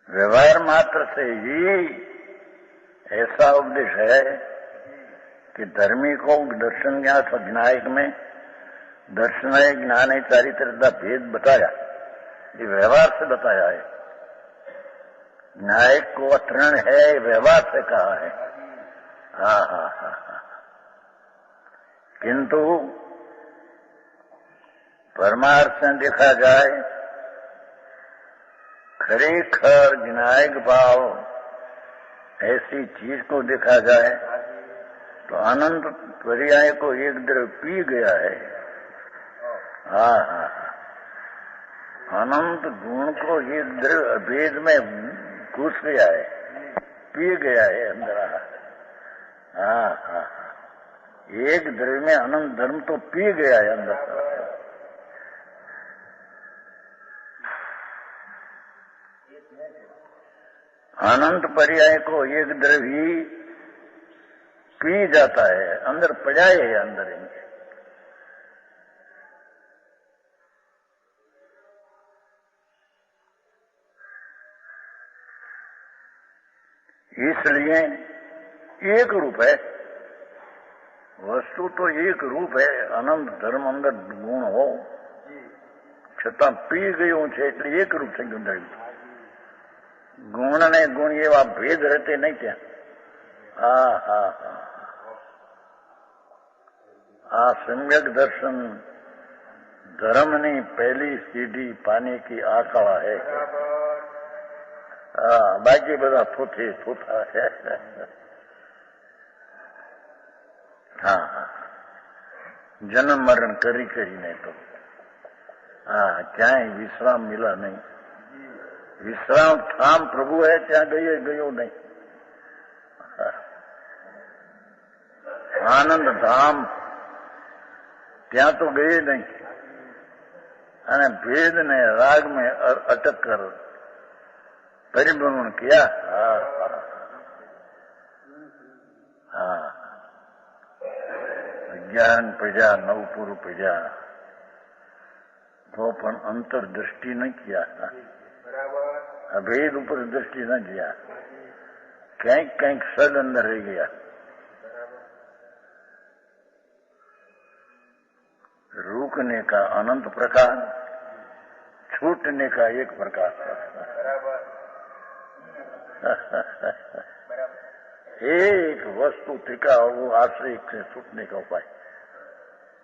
व्यवहार मात्र से ही ऐसा उपदेश है कि धर्मी को दर्शन ज्ञान ज्ञायक में दर्शन है, ज्ञान है, चारित्र का भेद बताया, ये व्यवहार से बताया है। न्यायिक को अतरण है, व्यवहार से कहा है। हाँ। किंतु परमार्थ में देखा जाए, खरेखर न्यायिक भाव ऐसी चीज को देखा जाए तो अनंत पर्याय को एक द्रव्य पी गया है। हाँ, अनंत गुण को एक द्रव्य अभेद में घुस गया है, पी गया है अंदर। हाँ, एक द्रव्य में अनंत धर्म तो पी गया है अंदर। अनंत पर्याय को एक द्रव्य ही पी जाता है, अंदर पर्याय है अंदर इनके। इसलिए एक रूप है, वस्तु तो एक रूप है, अनंत धर्म अंदर गुण हो छता पी गयो छे એટલે एक रूप से गुण गुण ने गुण एवा भेद रहते नहीं क्या? सम्यक दर्शन धर्मनी पहली सीढ़ी पाने की आ कला है। बाकी બધા थोथा है। हाँ, जन्म मरण करी नहीं तो क्या विश्राम मिला नहीं। विश्राम धाम प्रभु है, ત્યાં गयो नहीं। आनंद धाम ત્યાં तो गए नहीं। અને भेद ने राग में अटक कर परिभ्रमण किया। ज्ञान प्रजा नवपुर प्रजा तो पण अंतर्दृष्टि नहीं किया, अभेद ऊपर दृष्टि न किया, कहीं सद अंदर रह गया। रुकने का अनंत प्रकार, छूटने का एक प्रकार। एक वस्तु टिका और वो आश्रय से छूटने का उपाय।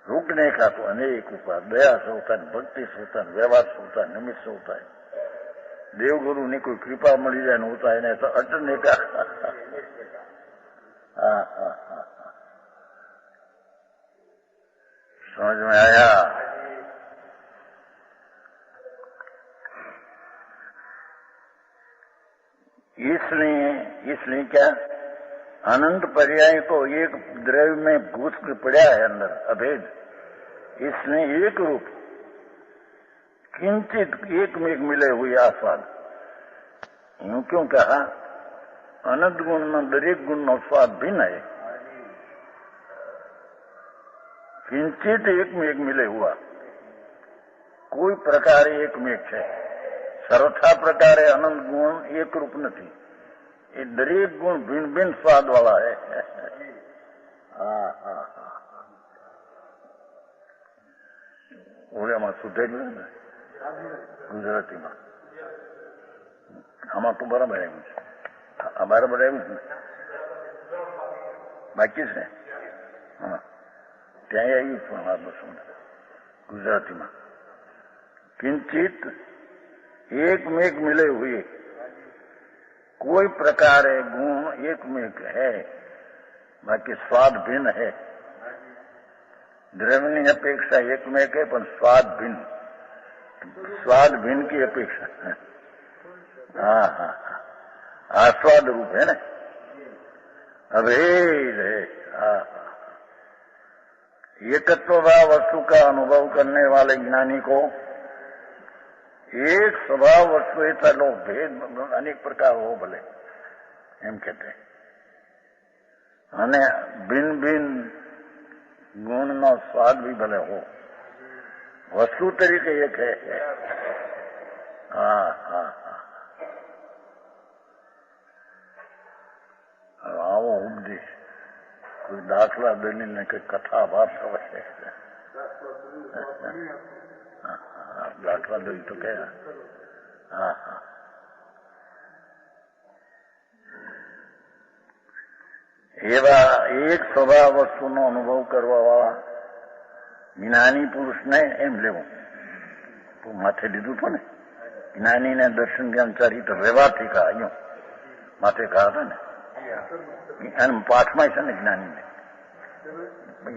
रुकने का तो अनेक उपाय, दया से होता है, भक्ति से होता है, व्यवहार से होता है, निमित्त से होता है, देवगुरु ने कोई कृपा मिली जाए न होता है, नहीं तो अटने का। समझ में आया? इसलिए क्या अनंत पर्याय को एक द्रव्य में घुस के पड़ा है अंदर अभेद, इसलिए एक रूप किंचित एक में एक मिले हुए आस्वाद। यूं क्यों कहा? अनंत गुण में दरेक गुण नो स्वाद भिन्न है, किंचित एक में एक मिले हुआ, कोई प्रकार एक में एक है। सर्वथा प्रकार अनंत गुण एक रूप नहीं, ये दरेक गुण भिन्न भिन्न स्वाद वाला है। ઓળિયામાં સુધેલું ને ગુજરાતીમાં આમાં તો બરાબર આવ્યું છે, આ બરાબર આવ્યું છે ને, બાકી છે હા ત્યાં આવ્યું પણ આ બસું ગુજરાતીમાં किंचित एक में एक मिले हुए, कोई प्रकार गुण एक में एक है, बाकी स्वाद भिन्न है। द्रव्यनी अपेक्षा एक में एक है, पर स्वाद भिन्न, स्वाद भिन्न की अपेक्षा है। हाँ हाँ आस्वाद रूप है ना, अभेद है। हाँ एकत्व भाव वस्तु का अनुभव करने वाले ज्ञानी को एक स्वभाव वस्तु है, चलो भेद अनेक प्रकार हो भले एम कहते हैं, અને भिन्न भिन्न गुण नो स्वाद भी भले हो, वस्तु तरीके एक है। हाँ हाँ हाँ आओ उपदेश कोई दाखला दलील ने कोई कथा बात है दाखला दलील तो क्या? हाँ हाँ એવા એક સ્વભાવ વસ્તુનો અનુભવ કરવા વાળા જ્ઞાની પુરુષને એમ લેવું, માથે લીધું હતું ને જ્ઞાનીને દર્શન જ્ઞાન ચરિત્ર રહેવાથી કા અહીંયા માથે કહા હતા ને, અને પાઠમાં છે ને જ્ઞાનીને,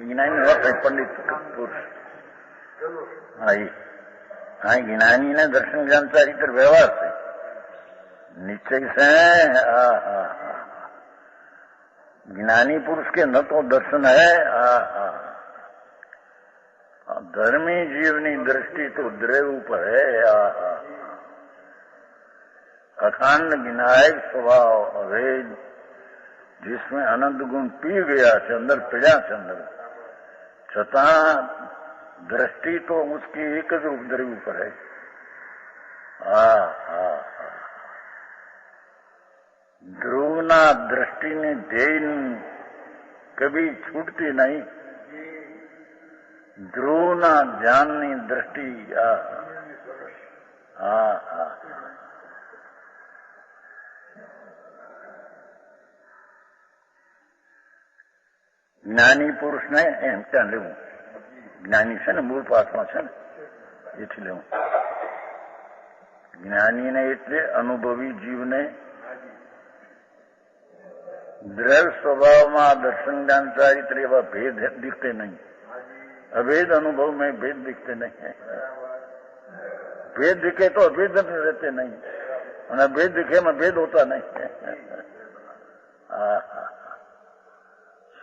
જ્ઞાની પંડિત પુરુષ હા એ हाँ ज्ञानी ने दर्शन ज्ञान चरित्र व्यवहार से निश्चय से ज्ञानी पुरुष के न तो दर्शन है, धर्मी जीवनी दृष्टि तो द्रव्य ऊपर है। अखंड विनायक स्वभाव अभेद जिसमें अनंत गुण पी गया છે अंदर पीड़ा છે अंदर, छता दृष्टि तो उसकी एक જ रूप द्रव्य पर है। ध्रुवना दृष्टि ने ध्येय कभी छूटती नहीं, ध्रुवना ज्ञाननी दृष्टि જ્ઞાની પુરુષ ને એમ ત્યાં લેવું, જ્ઞાની છે ને મૂળ પાઠમાં છે ને એથી લેવું, જ્ઞાનીને એટલે અનુભવી જીવને દ્રવ્ય સ્વભાવમાં દર્શન જ્ઞાન ચારિત્ર એવા ભેદ दिखते नहीं, अभेद अनुभव में भेद दिखते नहीं है। भेद दिखे तो अभेद रहते नहीं, और अभेद दिखे में भेद होता नहीं है।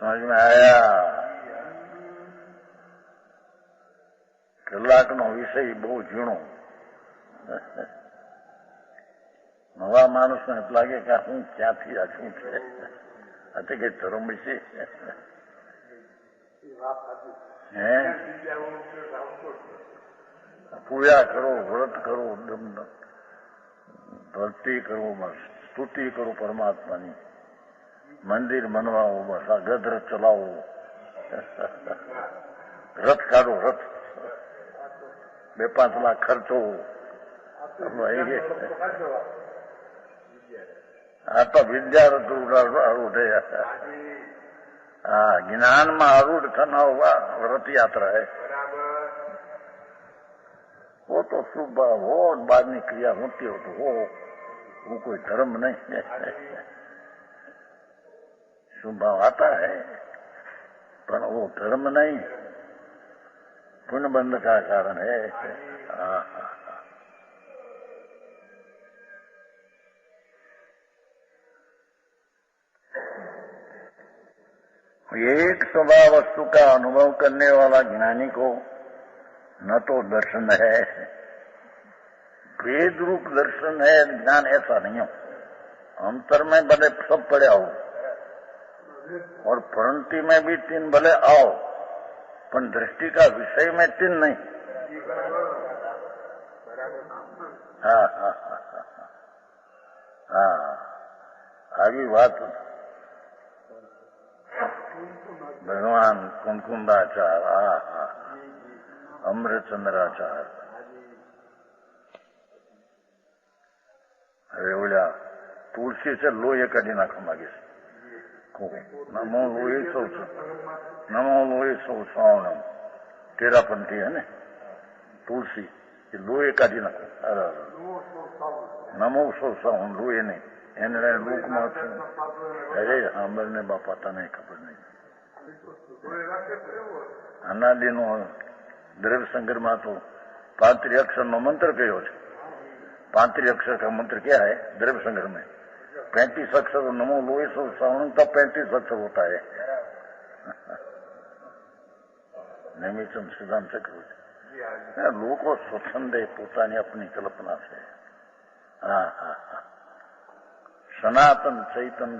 समझ में आया? કલાકનો વિષય બહુ ઝીણો, નવા માણસને એમ લાગે કે હું ક્યાંથી આ શું છે, આ તો કઈ ધર્મ વિશે હે પૂજા કરો, વ્રત કરો, ભક્તિ કરો, સ્તુતિ કરો પરમાત્માની, મંદિર બનવાઓ, બસ આ ગધ રથ ચલાવો, રથ કાઢો, રથ 2-5 લાખ ખર્ચો, આ તો વિદ્યાર્થ આરૂઢ हाँ ज्ञान में आरूढ़ करना हुआ व्रत यात्रा है, वो तो शुभ भाव हो, बाद में क्रिया होती हो तो वो कोई धर्म नहीं है। शुभ भाव आता है पर वो धर्म नहीं, पुण्य बंध का कारण है। एक स्वभाव वस्तु का अनुभव करने वाला ज्ञानी को न तो दर्शन है, भेद रूप दर्शन है, ज्ञान ऐसा नहीं हो। अंतर में भले सब पड़े आओ और प्रणति में भी तीन भले आओ, पर दृष्टि का विषय में तीन नहीं। आगे बात भगवान कुंकुंदाचार्य, अमृतचंद्राचार्य, अरे बोला तुलसी से लोहे काढी नाखो मागे नमो लोहे सौ नमो लोहे सौ श्रावण तेरापंथी है ने तुलसी ये लोहे काढी नाखो। अरे नमो सौ श्रावण लोहे नहीं એને લોકમાં છે। અરે સાંભળને બાપા તને ખબર નહીં। અનાદિનો દ્રવ્ય સંગ્રહમાં તો 35 अक्षर मंत्र कहो है। 35 अक्षर का मंत्र क्या है द्रव्य संग्रह में? 35 अक्षर नमो लोहे सौ श्रावण तब 35 अक्षर होता है। निमित्तम सिद्धांत चक्र लोगों स्वच्छंद है पोतानी अपनी कल्पना से। सनातन चैतन्य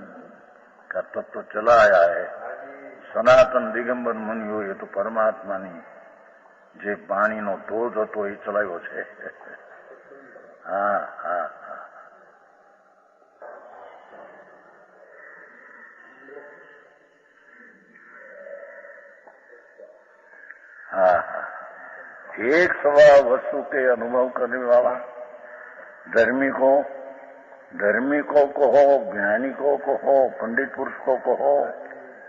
का तत्व चला आया है। सनातन दिगंबर मुनिओ ये तो परमात्मा ની જે પાણીનો ધોધ હતો એ ચલાવ્યો છે। एक स्वभाव वस्तु के अनुभव करने वाला धर्मी को कहो, ज्ञानी को कहो, पंडित पुरुष को कहो,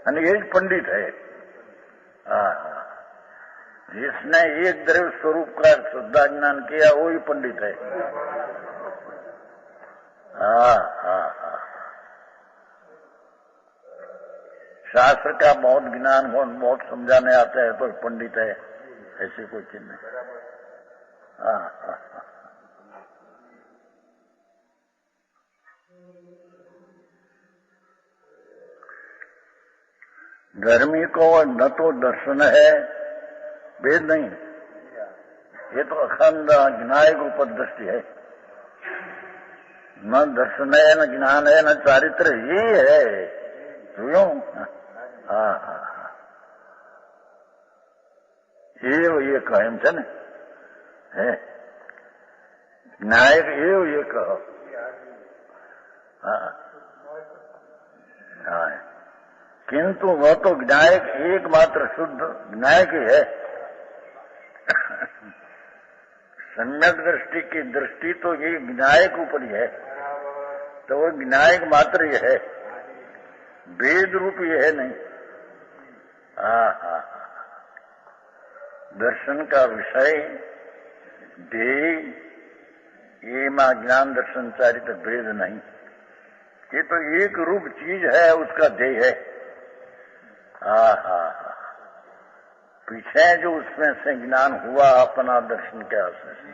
અને એ જ पंडित है। जिसने एक द्रव्य स्वरूप का श्रद्धा ज्ञान किया वो ही पंडित है। शास्त्र का बहुत ज्ञान हो, बहुत समझाने आता है तो पंडित है, ऐसी कोई चीज नहीं। धर्मी को न तो दर्शन है, वेद नहीं, ये तो अखंड ज्ञायक ऊपर दृष्टि है। न दर्शन है, न ज्ञान है, न चारित्र, ये है। सुनो ये कायम છે ને હે જ્ઞાયક એવ એ કહો। किंतु वह तो ज्ञायक एकमात्र शुद्ध ज्ञायक ही है। सम्यक दृष्टि की दृष्टि तो ये ज्ञायक ऊपर ही है, तो वो ज्ञायक मात्र ही है, वेद रूप ही है नहीं। दर्शन का विषय ध्येय ये मां ज्ञान दर्शन चारित्र भेद नहीं, ये तो एक रूप चीज है, उसका ध्येय है। पीछे जो उसमें से ज्ञान हुआ अपना दर्शन के आश्रय से,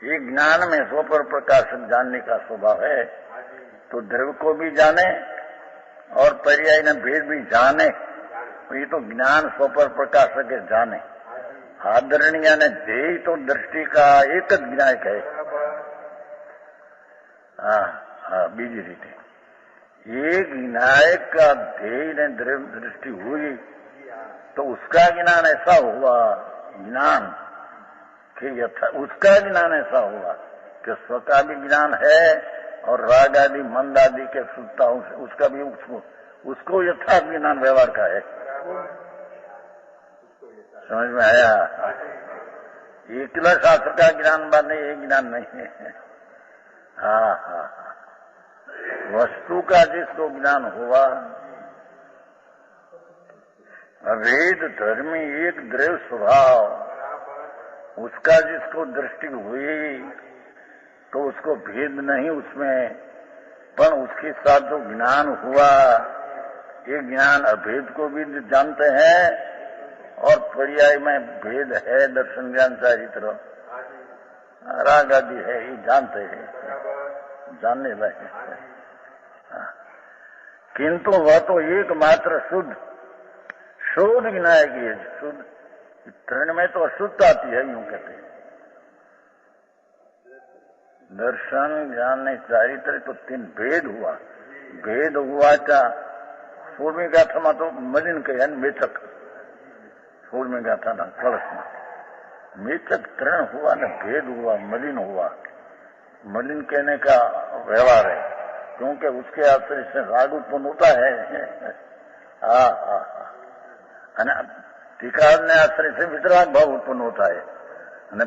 ये ज्ञान में स्वपर प्रकाशक जानने का स्वभाव है, तो द्रव्य को भी जाने और पर्याय न भेद भी जाने, ये तो ज्ञान स्वपर प्रकाशक है जाने। आदरणीय ने ध्येय तो दृष्टि का एक ज ज्ञायक है। बीजी रीते एक ज्ञायक का ध्येय ने दृष्टि हुई तो उसका ज्ञान ऐसा हुआ, ज्ञान कि उसका ज्ञान ऐसा हुआ कि स्व का भी ज्ञान है और राग आदि मंद आदि के सुनता उसका भी उसको यथार्थ ज्ञान व्यवहार का है। समझ में आया? एकला शास्त्र का ज्ञान बांधे ये ज्ञान नहीं है। वस्तु का जिसको ज्ञान हुआ, वेद धर्मी एक द्रव्य स्वभाव, उसका जिसको दृष्टि हुई तो उसको भेद नहीं उसमें, पर उसके साथ जो ज्ञान हुआ ये ज्ञान अभेद को भी जानते हैं और पर्याय में भेद है, दर्शन ज्ञान चारित्र राग आदि है, ये जानते हैं, जानने लगे। किंतु वह तो एकमात्र शुद्ध शोध गिनाया कि शुद्ध तृण में तो अशुद्धता आती है, यूं कहते हैं। दर्शन ज्ञान चारित्र तो 3 भेद हुआ। भेद हुआ चा 16મી ગાથામાં તો મલિન કહ્યા ને મેચક, 16મી ગાથાના કળશમાં मेचक तृण हुआ न भेद हुआ, मलिन हुआ। मलिन कहने का व्यवहार है, क्योंकि उसके आश्रय से राग उत्पन्न होता है। टीकार ने आश्रय से वितराग भाव उत्पन्न होता है,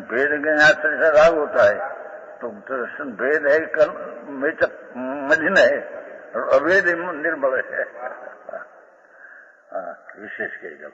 भेद के आश्रय से राग होता है। तो दर्शन भेद है, मेचक मलिन है, और अभेद निर्बल है। विशेष कही गल।